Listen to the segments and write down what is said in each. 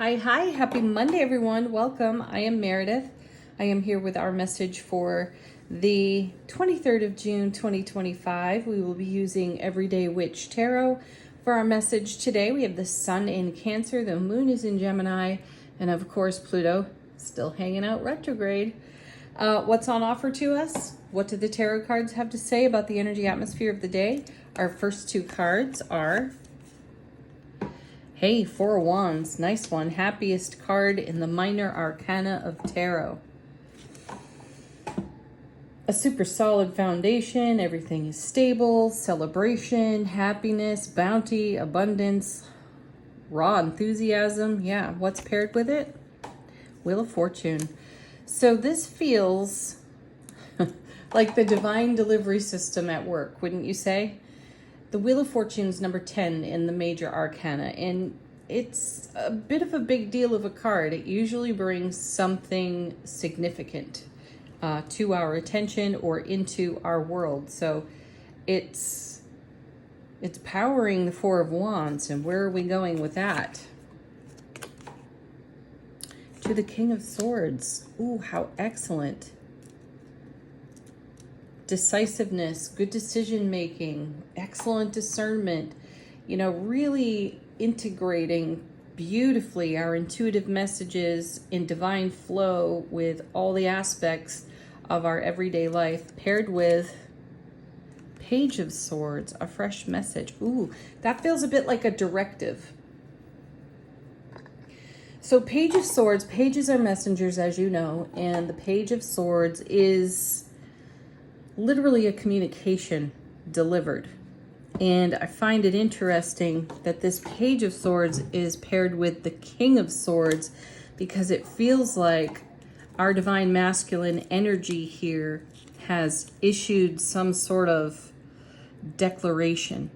Hi, happy Monday, everyone. Welcome. I am Meredith. I am here with our message for the 23rd of June, 2025. We will be using Everyday Witch Tarot for our message today. We have the sun in Cancer, the moon is in Gemini, and of course, Pluto still hanging out retrograde. What's on offer to us? What do the tarot cards have to say about the energy atmosphere of the day? Our first two cards are Hey, Four of Wands, nice one. Happiest card in the minor arcana of tarot. A super solid foundation, everything is stable, celebration, happiness, bounty, abundance, raw enthusiasm. Yeah, what's paired with it? Wheel of Fortune. So this feels like the divine delivery system at work, wouldn't you say? The Wheel of Fortune is number 10 in the major arcana, and it's a bit of a big deal of a card. It usually brings something significant to our attention or into our world. So it's powering the Four of Wands, and where are we going with that? To the King of Swords. Ooh, how excellent. Decisiveness, good decision making, excellent discernment, really integrating beautifully our intuitive messages in divine flow with all the aspects of our everyday life, paired with Page of Swords, a fresh message. Ooh, that feels a bit like a directive. So Page of Swords, pages are messengers, as you know, and the Page of Swords is literally a communication delivered. And I find it interesting that this Page of Swords is paired with the King of Swords, because it feels like our divine masculine energy here has issued some sort of declaration.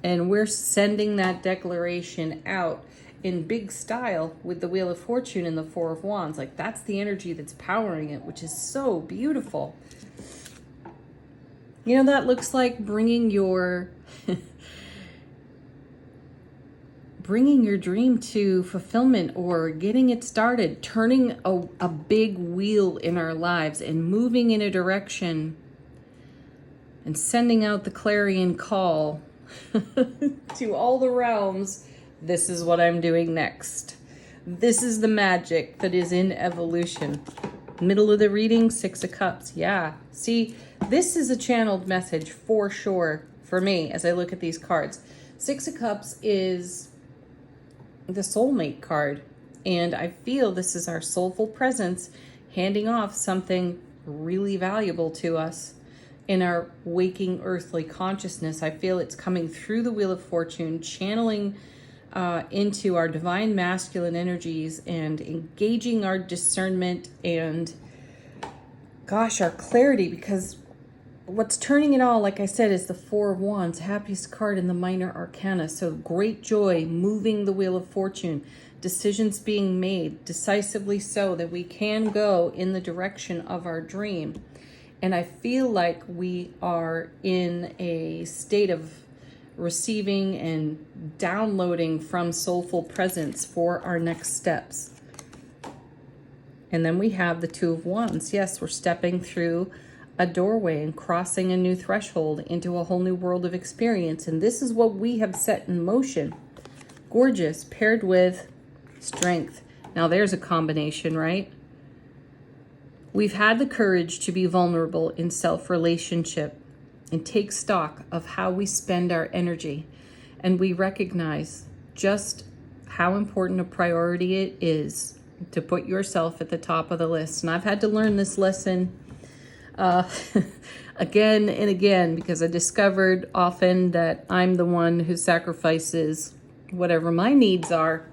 And we're sending that declaration out in big style with the Wheel of Fortune and the Four of Wands. Like, that's the energy that's powering it, which is so beautiful. That looks like bringing your dream to fulfillment, or getting it started, turning a big wheel in our lives and moving in a direction and sending out the clarion call to all the realms. This is what I'm doing next. This is the magic that is in evolution. Middle of the reading, Six of Cups. Yeah. See, this is a channeled message for sure for me as I look at these cards. Six of Cups is the soulmate card, and I feel this is our soulful presence handing off something really valuable to us in our waking earthly consciousness. I feel it's coming through the Wheel of Fortune, channeling into our divine masculine energies and engaging our discernment and, our clarity, because what's turning it all, like I said, is the Four of Wands, happiest card in the minor arcana. So great joy moving the Wheel of Fortune, decisions being made decisively so that we can go in the direction of our dream. And I feel like we are in a state of receiving and downloading from soulful presence for our next steps. And then we have the Two of Wands. Yes, we're stepping through a doorway and crossing a new threshold into a whole new world of experience. And this is what we have set in motion. Gorgeous, paired with strength. Now there's a combination, right? We've had the courage to be vulnerable in self-relationship and take stock of how we spend our energy. And we recognize just how important a priority it is to put yourself at the top of the list. And I've had to learn this lesson again and again, because I discovered often that I'm the one who sacrifices whatever my needs are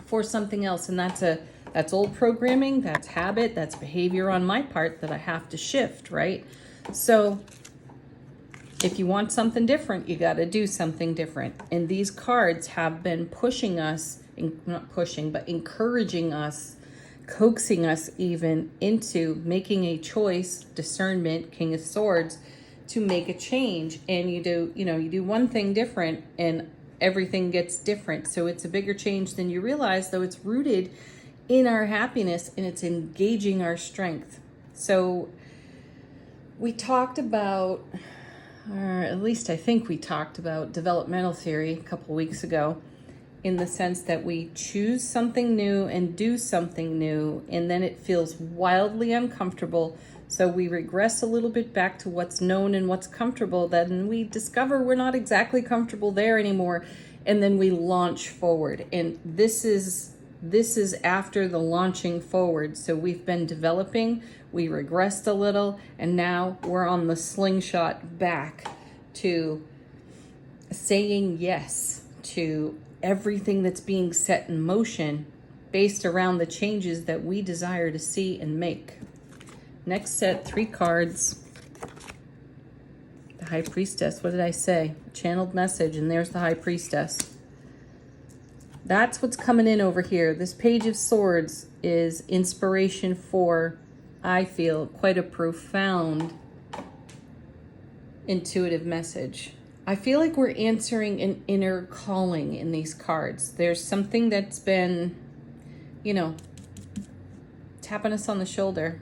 for something else. And that's old programming, that's habit, that's behavior on my part that I have to shift, right? So if you want something different, you got to do something different. And these cards have been pushing us, not pushing, but encouraging us, coaxing us even into making a choice, discernment, King of Swords, to make a change. And you do one thing different, and everything gets different. So it's a bigger change than you realize, though it's rooted in our happiness and it's engaging our strength. So we talked about, or at least I think we talked about developmental theory a couple weeks ago, in the sense that we choose something new and do something new, and then it feels wildly uncomfortable. So we regress a little bit back to what's known and what's comfortable. Then we discover we're not exactly comfortable there anymore, and then we launch forward. And this is after the launching forward. So we've been developing, we regressed a little, and now we're on the slingshot back to saying yes to everything that's being set in motion based around the changes that we desire to see and make. Next set, 3 cards. The High Priestess. What did I say? Channeled message, and there's the High Priestess. That's what's coming in over here. This Page of Swords is inspiration for, I feel, quite a profound intuitive message. I feel like we're answering an inner calling in these cards. There's something that's been, tapping us on the shoulder,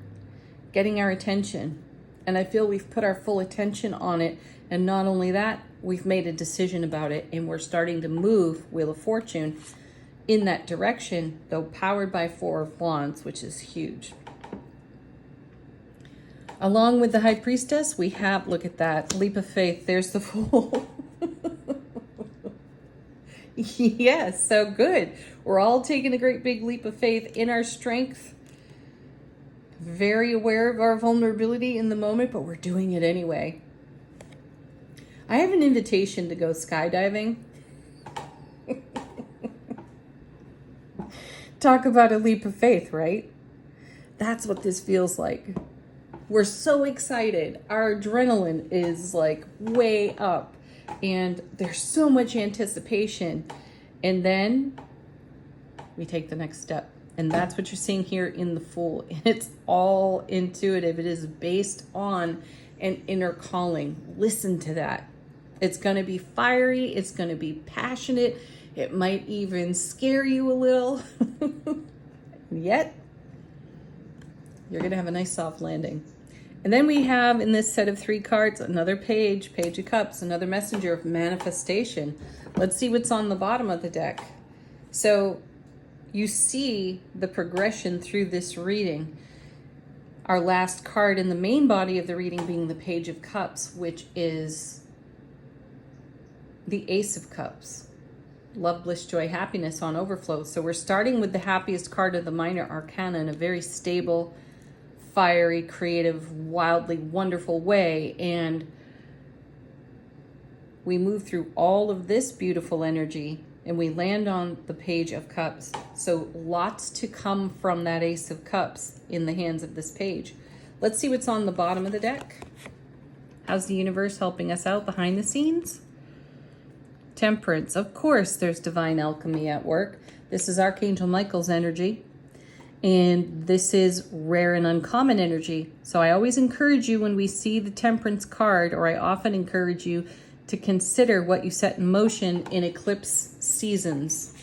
getting our attention. And I feel we've put our full attention on it. And not only that, we've made a decision about it. And we're starting to move, Wheel of Fortune, in that direction, though powered by 4 of Wands, which is huge. Along with the High Priestess, we have, look at that, leap of faith. There's the Fool. Yes, so good. We're all taking a great big leap of faith in our strength. Very aware of our vulnerability in the moment, but we're doing it anyway. I have an invitation to go skydiving. Talk about a leap of faith, right? That's what this feels like. We're so excited. Our adrenaline is like way up and there's so much anticipation. And then we take the next step. And that's what you're seeing here in the Fool. And it's all intuitive. It is based on an inner calling. Listen to that. It's going to be fiery. It's going to be passionate. It might even scare you a little. Yet, you're going to have a nice soft landing. And then we have in this set of 3 cards, another Page of Cups, another messenger of manifestation. Let's see what's on the bottom of the deck. So you see the progression through this reading. Our last card in the main body of the reading being the Page of Cups, which is the Ace of Cups. Love, bliss, joy, happiness on overflow. So we're starting with the happiest card of the minor arcana in a very stable, fiery, creative, wildly wonderful way. And we move through all of this beautiful energy and we land on the Page of Cups. So lots to come from that Ace of Cups in the hands of this page. Let's see what's on the bottom of the deck. How's the universe helping us out behind the scenes? Temperance. Of course, there's divine alchemy at work. This is Archangel Michael's energy. And this is rare and uncommon energy. So I always encourage you when we see the Temperance card, or I often encourage you to consider what you set in motion in eclipse seasons.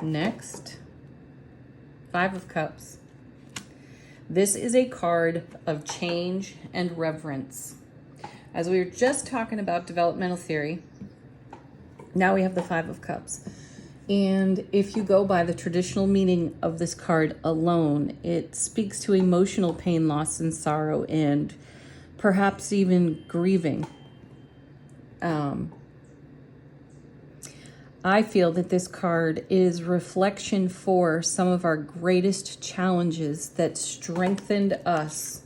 Next, 5 of Cups. This is a card of change and reverence. As we were just talking about developmental theory, now we have the 5 of Cups. And if you go by the traditional meaning of this card alone, it speaks to emotional pain, loss, and sorrow, and perhaps even grieving. I feel that this card is reflection for some of our greatest challenges that strengthened us.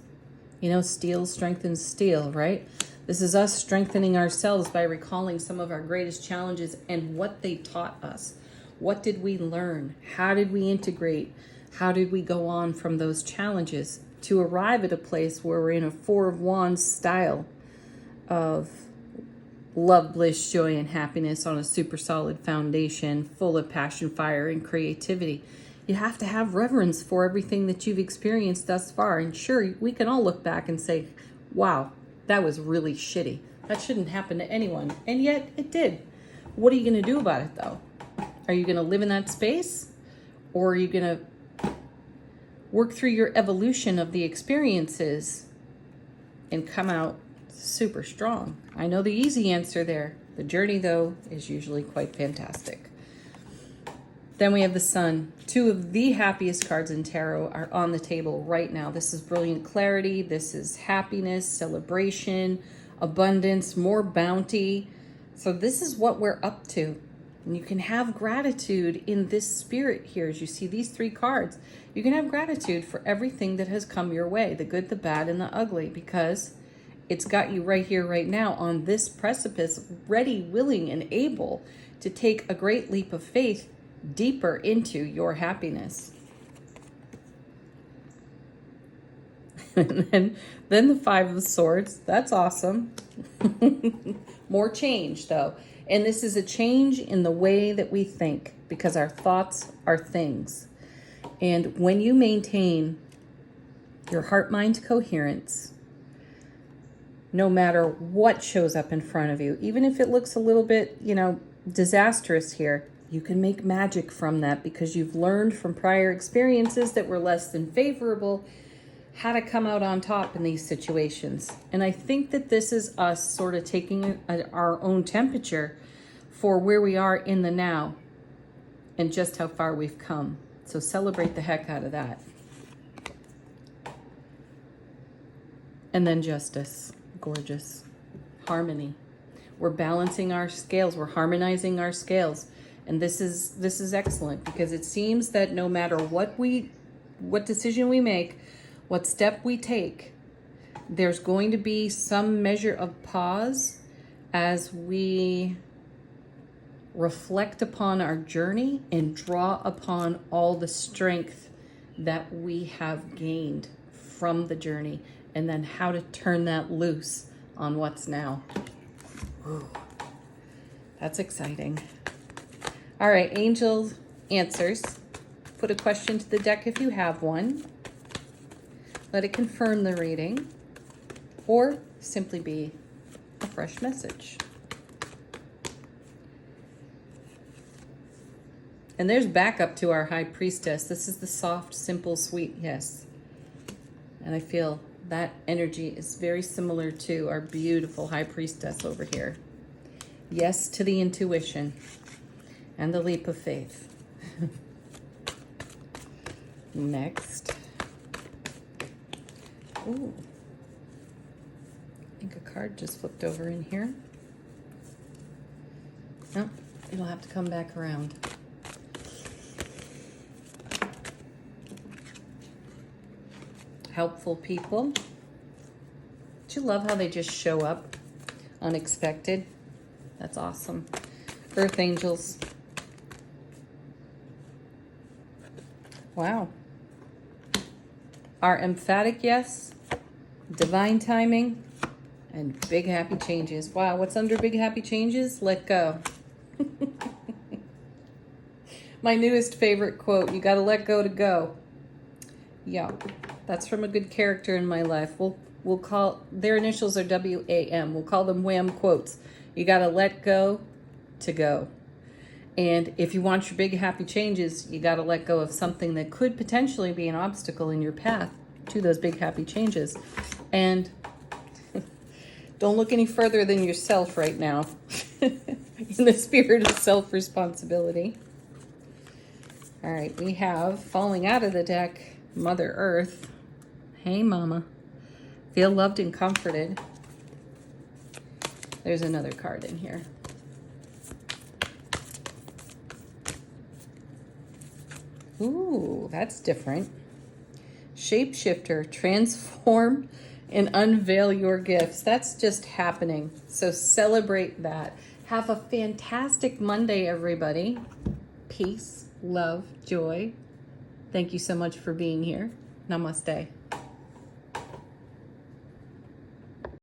You know, steel strengthens steel, right? This is us strengthening ourselves by recalling some of our greatest challenges and what they taught us. What did we learn? How did we integrate? How did we go on from those challenges to arrive at a place where we're in a 4 of Wands style of love, bliss, joy, and happiness on a super solid foundation, full of passion, fire, and creativity. You have to have reverence for everything that you've experienced thus far. And sure, we can all look back and say, wow, that was really shitty. That shouldn't happen to anyone. And yet it did. What are you going to do about it, though? Are you going to live in that space? Or are you going to work through your evolution of the experiences and come out super strong? I know the easy answer there. The journey, though, is usually quite fantastic. Then we have the Sun. Two of the happiest cards in tarot are on the table right now. This is brilliant clarity. This is happiness, celebration, abundance, more bounty. So this is what we're up to. And you can have gratitude in this spirit here. As you see these three cards, you can have gratitude for everything that has come your way, the good, the bad, and the ugly, because it's got you right here, right now on this precipice, ready, willing, and able to take a great leap of faith deeper into your happiness. And then the Five of Swords. That's awesome. More change, though. And this is a change in the way that we think, because our thoughts are things. And when you maintain your heart-mind coherence, no matter what shows up in front of you, even if it looks a little bit, disastrous here, you can make magic from that, because you've learned from prior experiences that were less than favorable how to come out on top in these situations. And I think that this is us sort of taking our own temperature for where we are in the now and just how far we've come. So celebrate the heck out of that. And then Justice. Gorgeous. Harmony. We're balancing our scales. We're harmonizing our scales. And this is excellent, because it seems that no matter what decision we make, what step we take, there's going to be some measure of pause as we reflect upon our journey and draw upon all the strength that we have gained from the journey, and then how to turn that loose on what's now. Ooh, that's exciting. All right, angel answers. Put a question to the deck if you have one. Let it confirm the reading, or simply be a fresh message. And there's backup to our High Priestess. This is the soft, simple, sweet yes. And I feel that energy is very similar to our beautiful High Priestess over here. Yes to the intuition and the leap of faith. Next. Ooh. I think a card just flipped over in here. No, it'll have to come back around. Helpful people. Do you love how they just show up unexpected? That's awesome. Earth angels. Wow. Our emphatic yes, divine timing, and big happy changes. Wow, what's under big happy changes? Let go. My newest favorite quote, you gotta let go to go. Yeah, that's from a good character in my life. We'll call, their initials are WAM. We'll call them WHAM quotes. You gotta let go to go. And if you want your big happy changes, you got to let go of something that could potentially be an obstacle in your path to those big happy changes. And don't look any further than yourself right now in the spirit of self-responsibility. All right, we have, falling out of the deck, Mother Earth. Hey, Mama. Feel loved and comforted. There's another card in here. Ooh, that's different. Shapeshifter, transform and unveil your gifts. That's just happening. So celebrate that. Have a fantastic Monday, everybody. Peace, love, joy. Thank you so much for being here. Namaste.